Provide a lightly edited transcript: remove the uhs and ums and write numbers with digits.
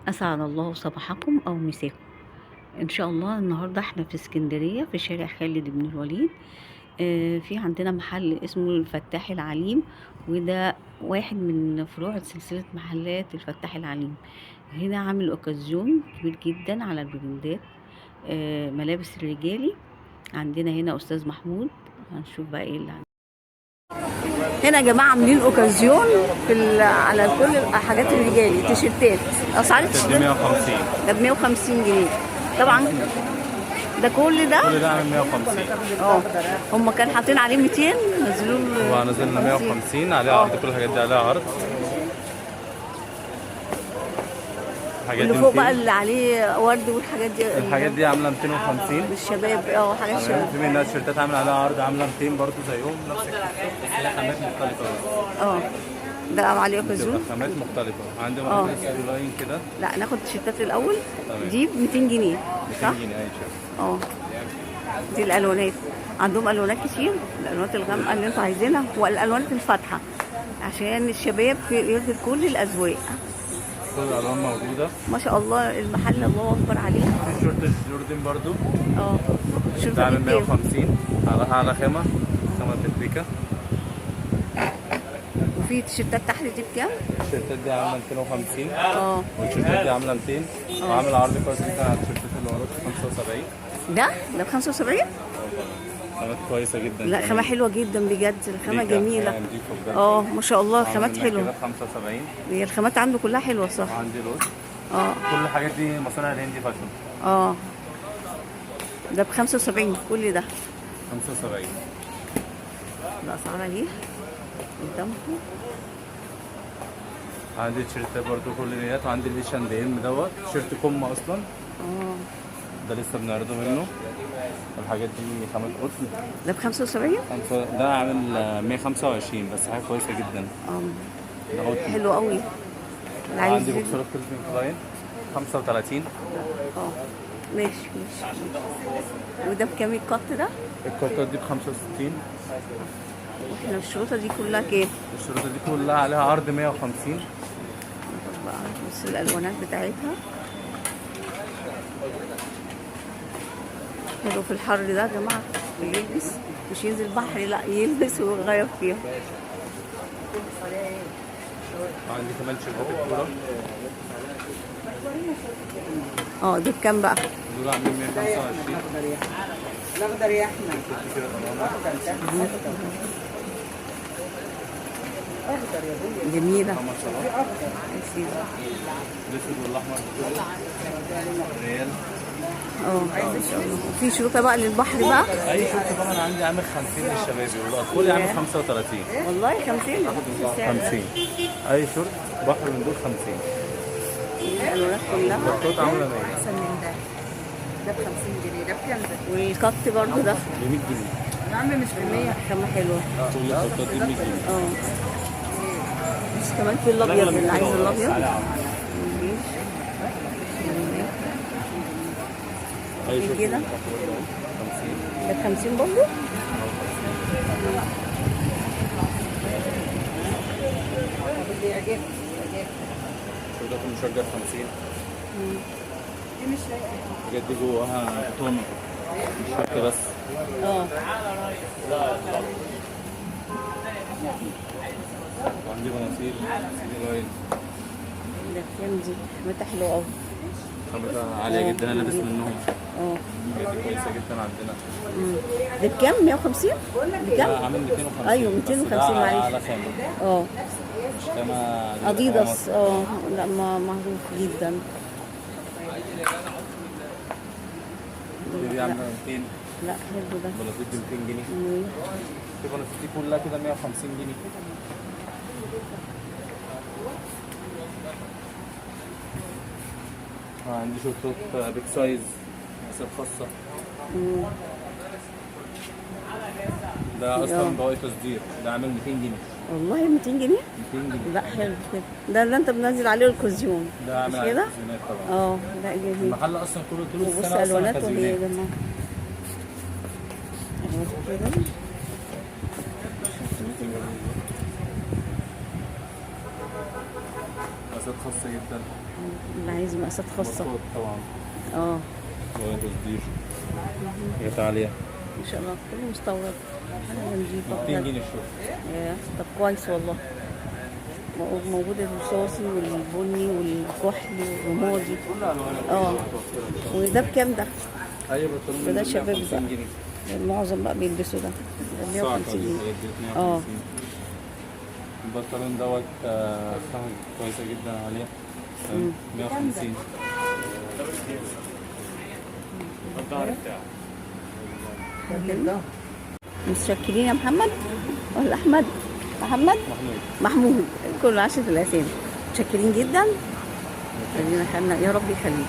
أسعد الله صباحكم أو مساكم. إن شاء الله النهاردة احنا في اسكندرية في شارع خالد بن الوليد. في عندنا محل اسمه الفتاح العليم، وده واحد من فروع سلسلة محلات الفتاح العليم. هنا عامل اوكازيون كبير جدا على البراندات، ملابس الرجالي. عندنا هنا أستاذ محمود، هنشوف بقى ايه اللي عندنا هنا يا جماعة. عاملين اوكازيون على كل الحاجات الرجالي، تيشيرتات. اسعار دي 150. ده ب 150 جنيه طبعا. ده كل ده عامل 150. هم كانوا حاطين عليه 200، نزلوا له ونزلنا 150 عليها عرض. كل الحاجات دي عليها عرض. اللي فوق بقى اللي عليه ورد والحاجات دي. الحاجات دي عامله 250 للشباب. حاجات شباب. في منها تيشيرتات عامله عليها عرض، عامله 200 برضه زيهم نفس الكلام، بس هي خامات مختلفه. ده عليه اوكازيون خامات مختلفه. عندي واحده لاين كده. لا ناخد التيشيرتات الاول. تمام. دي ب 200 جنيه 200 جنيه اي شيء. دي الالوانات. عندهم الوانات كتير، الالوانات الغامقه اللي انتوا عايزينها والالوانات الفاتحه، عشان الشباب يرضي كل الاذواق. كل الالوان موجوده ما شاء الله. المحل الله اكبر عليه. في شورت جوردن برضو. شورت ده عامل 150 على خامه بتريكا. وفي تيشيرتات تحت دي بكام؟ التيشيرتات دي عامله 250. والتيشيرتات دي عامله 200. وعامل عرض كويس جدا على التيشيرتات اللي وراك 75. ده ب 75؟ خامات كويسه جدا. لا خامه حلوه جدا بجد، الخامه جميله. نضيفه ما شاء الله خامات حلوه. كده 75. هي الخامات عنده كلها حلوه صح. عندي لوز. كل الحاجات دي مصانع الهندي فاشن. ده ب 75 كل ده. 75. الاسعار اهي قدامكم. عندي تيشيرتات برضو كل ديت، وعندي الاتش اند ام دوت تيشيرت كم اصلا. ده لسه بنعرضه منه. الحاجات دي خامات قطن. ده ب 75؟ ده عامل 125 بس حاجه كويسه جدا. ده قطن حلو قوي. عندي بوكسرات كلفين كلاين 35. ماشي. وده بكام القط ده؟ القطات دي ب 65. احنا الشروطه دي كلها كام؟ الشروطه دي كلها عليها عرض 150. بص الالوانات بتاعتها حلو في الحر ده يا جماعه. يلبس مش ينزل بحر، لا يلبس ويغير فيها. عندي كمان شركات الكوره. دي بكام بقى؟ دول عاملين 125. الاخضر يا احمد. اخضر يا ابويا. جميله. الاسود والاحمر ريال. ما شاء الله. في شروطه بقى للبحر بقى؟ اي شورت طبعا انا عندي عامل 50 للشبابي، والاطفال عامل 35. والله 50؟ 50 اي شورت بحر من دول 50. الالوانات كلها. الخطوط عامله 100. احسن من ده ب 50 جنيه. ده بكام ده؟ والكت برضه ده ب 100 جنيه. يا عم مش ب 100. خامه حلوه. كل الخطوط دي ب 100 جنيه. بس كمان في الابيض اللي عايز الابيض. اي شورت كده 50. ده ب 50 برضه. بدي اجيب شورتات المشجر 50. دي مش لايقه. الحاجات دي جواها تون مش شرط بس. وعندي بناطيل سيدي لاين. ده بكام دي؟ خامتها حلوه قوي. خامتها عاليه جدا، انا لابس منهم. الحاجات دي كويسه جدا عندنا. ده بكام؟ 150؟ بكام؟ عامل 250. ايوه 250 معلش. على خامه. مش خامه اديداس. لا معروف جدا. دي عامله 200. لا حلو ده. بناطيل ب 200 جنيه. في بناطيل دي كلها كده 150 جنيه. عندي شورتات بيك سايز مقاسات خاصة. ده اصلا بواقي تصدير. ده عامل 200 جنيه. والله 200 جنيه؟ 200 جنيه. لا حلو كده. ده اللي انت منزل عليه الكوزيون. ده عامل مش كده؟ تخزينات طبعا. لا جميل. المحل اصلا طول بص السنة الواناته اصلا اهي يا تخزينات. جماعه. الواناته كده. مقاسات خاصة جدا. اللي عايز مقاسات خاصة. ماركات طبعا. اه وتصدير. حاجات عالية. ما شاء الله كله مستورد. حاجة نضيفة 200 بجد. جنيه الشغل. طب كويس والله. موجود الرصاصي والبني والكحلي والرمادي. كل ألوان. وده بكام ده؟ أي بنطلون ده من شباب 150 بقى. جنيه. المعظم بقى بيلبسوا ده. ده 150 جنيه. اه البنطلون دوت خامة كويسة جدا عليه. 150. متشكرين يا محمد ولا احمد؟ محمد محمود كله عشرة الاسامي. متشكرين جدا. خلينا يا رب يخليك.